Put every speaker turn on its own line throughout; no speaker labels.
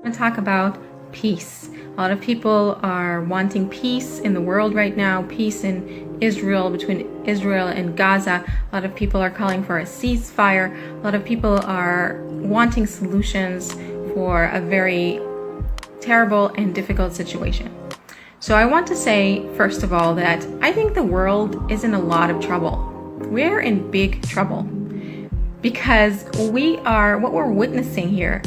To talk about peace. A lot of people are wanting peace in the world right now, peace in Israel, between Israel and Gaza. A lot of people are calling for a ceasefire. A lot of people are wanting solutions for a very terrible and difficult situation. So I want to say, first of all, that I think the world is in a lot of trouble. We're in big trouble because what we're witnessing here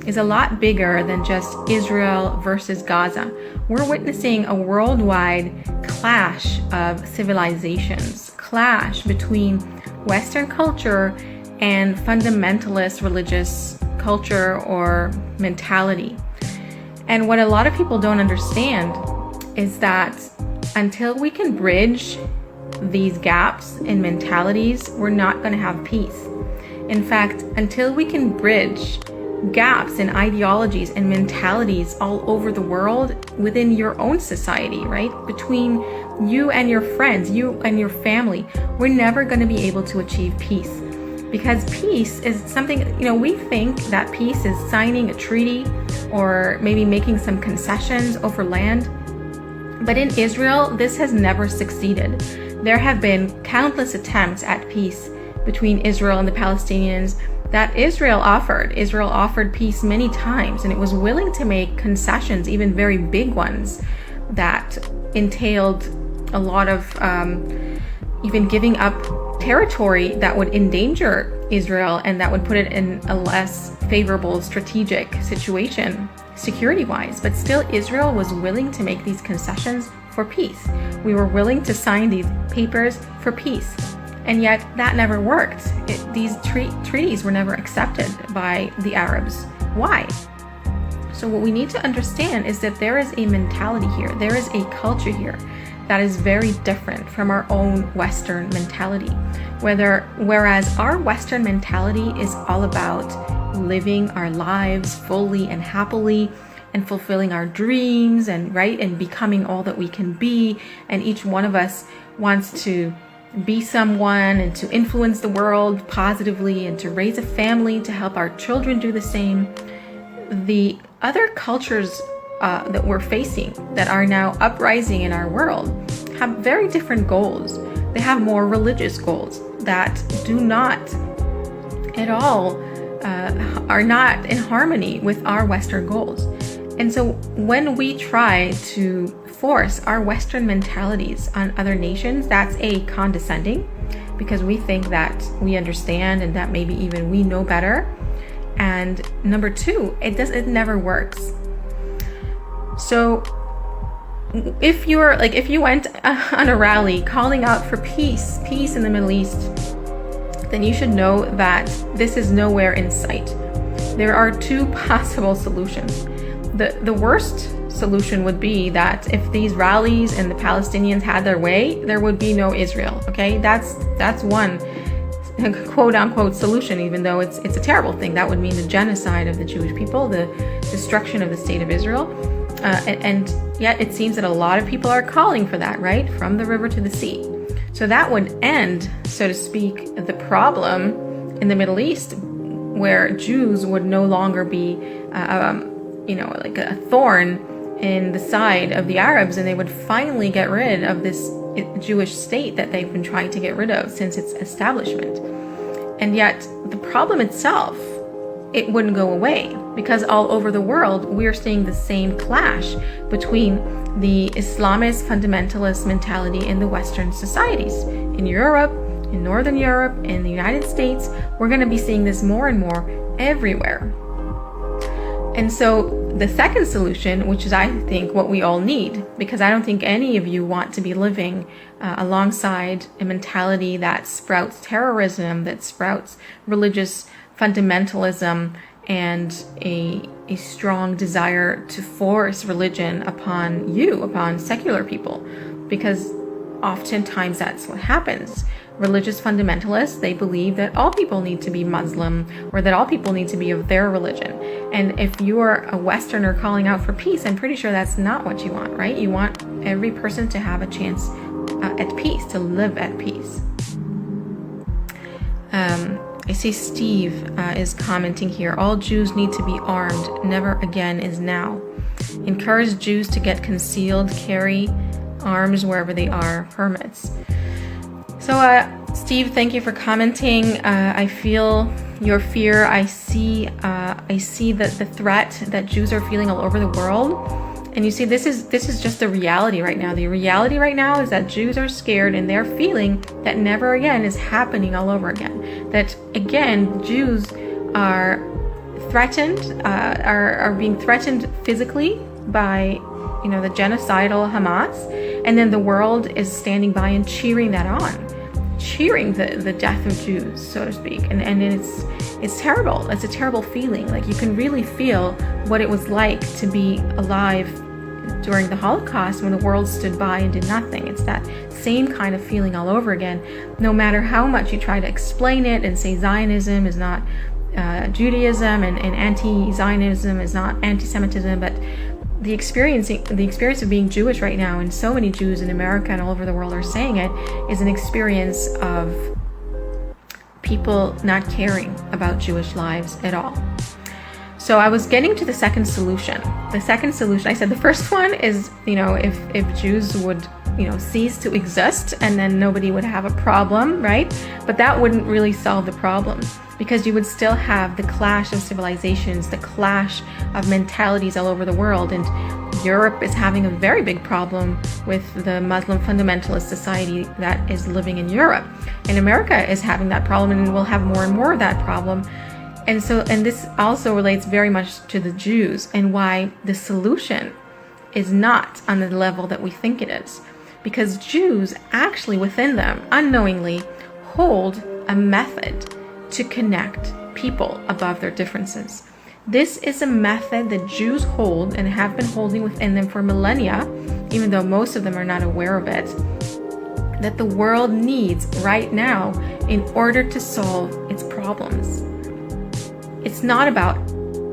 is a lot bigger than just Israel versus Gaza. We're witnessing a worldwide clash of civilizations, clash between Western culture and fundamentalist religious culture or mentality. And what a lot of people don't understand is that until we can bridge these gaps in mentalities, we're not going to have peace. In fact, until we can bridge gaps in ideologies and mentalities all over the world within your own society, right? Between you and your friends, you and your family, we're never going to be able to achieve peace. Because peace is something, we think that peace is signing a treaty or maybe making some concessions over land. But in Israel, this has never succeeded. There have been countless attempts at peace between Israel and the Palestinians that Israel offered. Israel offered peace many times, and it was willing to make concessions, even very big ones, that entailed a lot of even giving up territory that would endanger Israel and that would put it in a less favorable strategic situation security-wise. But still, Israel was willing to make these concessions for peace. We were willing to sign these papers for peace. And yet that never worked. These treaties were never accepted by the Arabs. Why? So what we need to understand is that there is a mentality here. There is a culture here that is very different from our own Western mentality. Whereas our Western mentality is all about living our lives fully and happily and fulfilling our dreams and becoming all that we can be. And each one of us wants to be someone and to influence the world positively and to raise a family, to help our children do the same. The other cultures that we're facing that are now uprising in our world have very different goals. They have more religious goals that do not at all are not in harmony with our Western goals. And so when we try to force our Western mentalities on other nations, that's condescending, because we think that we understand and that maybe even we know better. And number two, it never works. So if you went on a rally calling out for peace in the Middle East, then you should know that this is nowhere in sight. There are two possible solutions. The worst solution would be that if these rallies and the Palestinians had their way, there would be no Israel. Okay, that's one quote unquote solution, even though it's a terrible thing. That would mean the genocide of the Jewish people, the destruction of the state of Israel. And yet it seems that a lot of people are calling for that, right? From the river to the sea. So that would end, so to speak, the problem in the Middle East, where Jews would no longer be like a thorn in the side of the Arabs, and they would finally get rid of this Jewish state that they've been trying to get rid of since its establishment. And yet the problem itself, it wouldn't go away, because all over the world we're seeing the same clash between the Islamist fundamentalist mentality in the Western societies. In Europe, in Northern Europe, in the United States, we're going to be seeing this more and more everywhere. And so the second solution, which is I think what we all need, because I don't think any of you want to be living alongside a mentality that sprouts terrorism, that sprouts religious fundamentalism, and a strong desire to force religion upon secular people, because oftentimes that's what happens. Religious fundamentalists, they believe that all people need to be Muslim, or that all people need to be of their religion. And if you are a Westerner calling out for peace, I'm pretty sure that's not what you want, right? You want every person to have a chance at peace, to live at peace. I see Steve is commenting here. All Jews need to be armed. Never again is now. Encourage Jews to get concealed carry arms wherever they are. Permits. So, Steve, thank you for commenting. I feel your fear. I see that the threat that Jews are feeling all over the world. And you see, this is just the reality right now. The reality right now is that Jews are scared and they're feeling that never again is happening all over again. That again, Jews are threatened, are being threatened physically by, the genocidal Hamas, and then the world is standing by and cheering that on, cheering the death of Jews, so to speak. And it's terrible. It's a terrible feeling. Like, you can really feel what it was like to be alive during the Holocaust when the world stood by and did nothing. It's that same kind of feeling all over again, no matter how much you try to explain it and say Zionism is not Judaism and anti-Zionism is not anti-Semitism, but the experience of being Jewish right now, and so many Jews in America and all over the world are saying it, is an experience of people not caring about Jewish lives at all. So I was getting to the second solution. The second solution, I said the first one is, if Jews would, cease to exist, and then nobody would have a problem, right? But that wouldn't really solve the problem, because you would still have the clash of civilizations, the clash of mentalities all over the world. And Europe is having a very big problem with the Muslim fundamentalist society that is living in Europe. And America is having that problem, and will have more and more of that problem. And this also relates very much to the Jews, and why the solution is not on the level that we think it is. Because Jews actually within them, unknowingly, hold a method to connect people above their differences. This is a method that Jews hold and have been holding within them for millennia, even though most of them are not aware of it, that the world needs right now in order to solve its problems. It's not about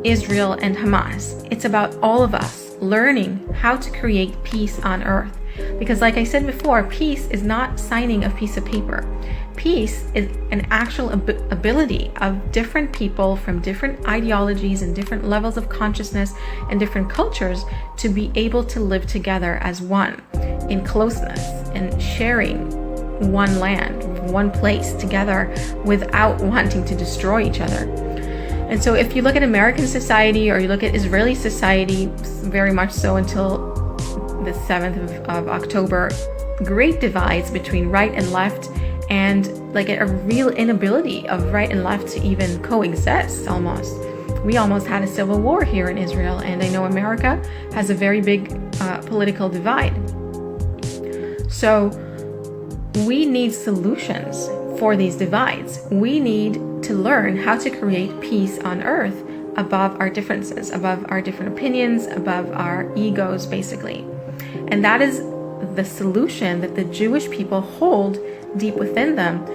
Israel and Hamas. It's about all of us learning how to create peace on earth. Because like I said before, peace is not signing a piece of paper. Peace is an actual ability of different people from different ideologies and different levels of consciousness and different cultures to be able to live together as one in closeness and sharing one land, one place together without wanting to destroy each other. And so if you look at American society or you look at Israeli society, very much so until the 7th of October, great divides between right and left, and like a real inability of right and left to even coexist almost. We almost had a civil war here in Israel, and I know America has a very big political divide. So we need solutions for these divides. We need to learn how to create peace on earth above our differences, above our different opinions, above our egos, basically. And that is the solution that the Jewish people hold deep within them.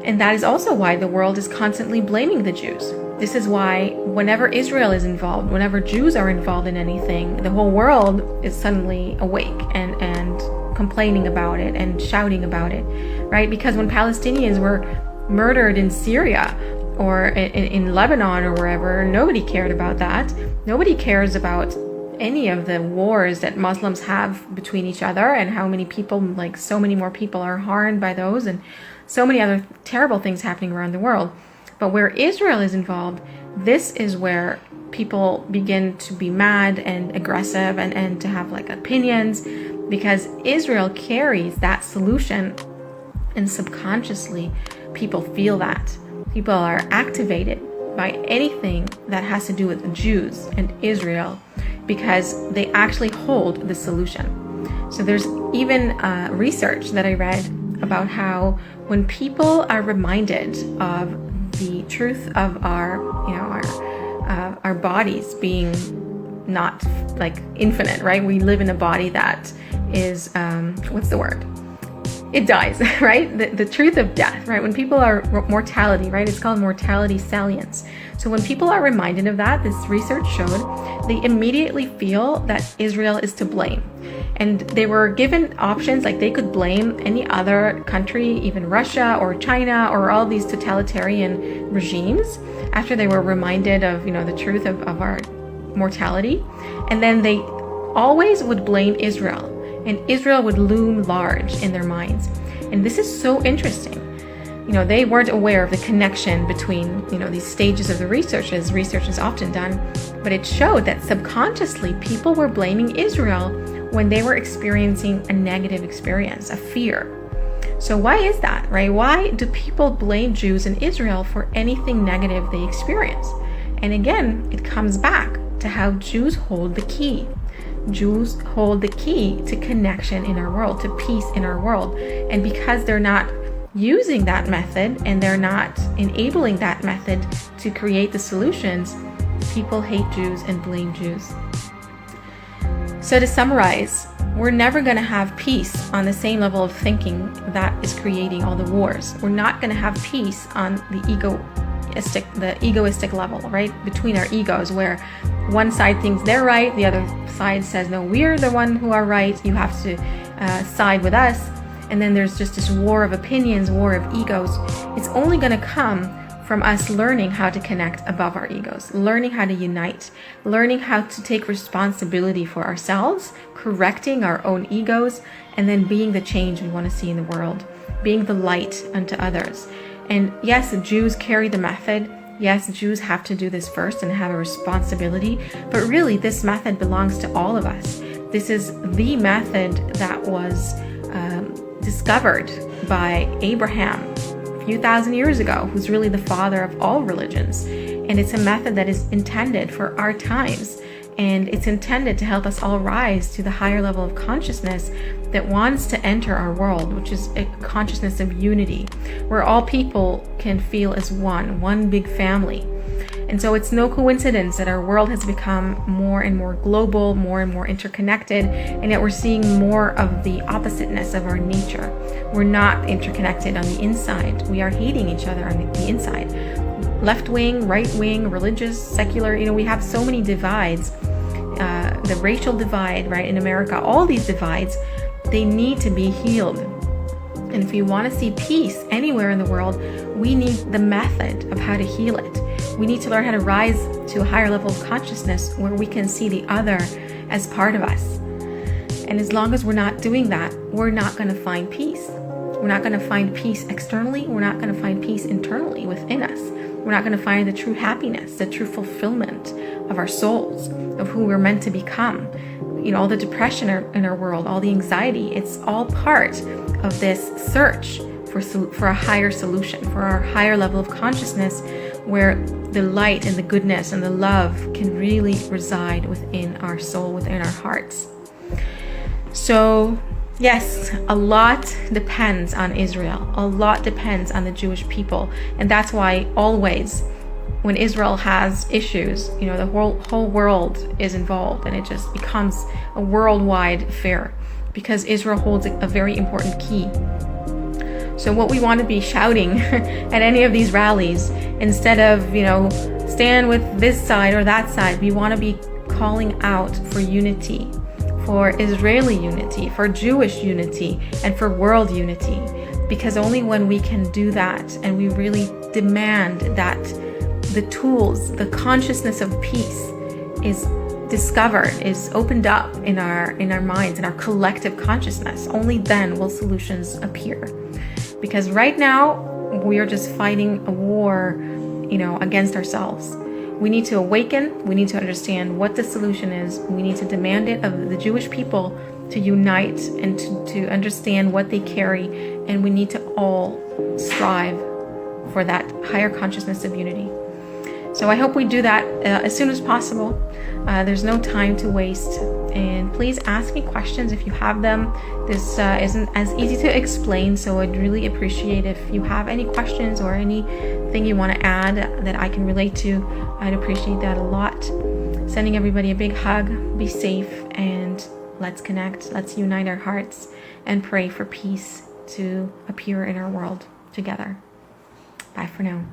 And that is also why the world is constantly blaming the Jews. This is why whenever Israel is involved, whenever Jews are involved in anything, the whole world is suddenly awake and complaining about it and shouting about it, right? Because when Palestinians were murdered in Syria or in Lebanon or wherever, nobody cared about that. Nobody cares about any of the wars that Muslims have between each other and how many people, like so many more people, are harmed by those, and so many other terrible things happening around the world. But where Israel is involved, this is where people begin to be mad and aggressive and to have like opinions, because Israel carries that solution, and subconsciously people feel that. People are activated by anything that has to do with the Jews and Israel, because they actually hold the solution. So there's even research that I read about how when people are reminded of the truth of our bodies being not like infinite, right? We live in a body that is, what's the word? It dies, right? The truth of death, right? When people are mortality, right? It's called mortality salience. So when people are reminded of that, this research showed, they immediately feel that Israel is to blame. And they were given options, like they could blame any other country, even Russia or China or all these totalitarian regimes, after they were reminded of, the truth of our mortality. And then they always would blame Israel, and Israel would loom large in their minds. And this is so interesting. They weren't aware of the connection between, these stages of the research, as research is often done, but it showed that subconsciously people were blaming Israel when they were experiencing a negative experience, a fear. So why is that, right? Why do people blame Jews in Israel for anything negative they experience? And again, it comes back to how Jews hold the key. Jews hold the key to connection in our world, to peace in our world. And because they're not using that method and they're not enabling that method to create the solutions, people hate Jews and blame Jews. So to summarize, we're never going to have peace on the same level of thinking that is creating all the wars. We're not going to have peace on the egoistic level, right? Between our egos, where one side thinks they're right, the other side says, no, we're the one who are right, you have to side with us. And then there's just this war of opinions, war of egos. It's only going to come from us learning how to connect above our egos, learning how to unite, learning how to take responsibility for ourselves, correcting our own egos, and then being the change we want to see in the world, being the light unto others. And yes, Jews carry the method. Yes, Jews have to do this first and have a responsibility, but really this method belongs to all of us. This is the method that was discovered by Abraham a few thousand years ago, who's really the father of all religions. And it's a method that is intended for our times. And it's intended to help us all rise to the higher level of consciousness that wants to enter our world, which is a consciousness of unity, where all people can feel as one big family. And so it's no coincidence that our world has become more and more global, more and more interconnected, and yet we're seeing more of the oppositeness of our nature. We're not interconnected on the inside. We are hating each other on the inside. Left wing, right wing, religious, secular, we have so many divides. The racial divide, right, in America, all these divides, they need to be healed. And if you want to see peace anywhere in the world, we need the method of how to heal it. We need to learn how to rise to a higher level of consciousness where we can see the other as part of us. And as long as we're not doing that, we're not going to find peace. We're not going to find peace externally. We're not going to find peace internally within us. We're not going to find the true happiness, the true fulfillment of our souls, of who we're meant to become. All the depression in our world, all the anxiety, it's all part of this search for a higher solution, for our higher level of consciousness, where the light and the goodness and the love can really reside within our soul, within our hearts. So yes, a lot depends on Israel. A lot depends on the Jewish people. And that's why always when Israel has issues, the whole world is involved, and it just becomes a worldwide affair because Israel holds a very important key. So what we want to be shouting at any of these rallies, instead of, stand with this side or that side, we want to be calling out for unity, for Israeli unity, for Jewish unity, and for world unity. Because only when we can do that and we really demand that the tools, the consciousness of peace is discovered, is opened up in our minds, in our collective consciousness, only then will solutions appear. Because right now we are just fighting a war, against ourselves. We need to awaken. We need to understand what the solution is. We need to demand it of the Jewish people to unite and to understand what they carry. And we need to all strive for that higher consciousness of unity. So I hope we do that as soon as possible. There's no time to waste. And please ask me questions if you have them. This isn't as easy to explain, so I'd really appreciate if you have any questions or anything you want to add that I can relate to. I'd appreciate that a lot. Sending everybody a big hug. Be safe, and let's connect. Let's unite our hearts and pray for peace to appear in our world together. Bye for now.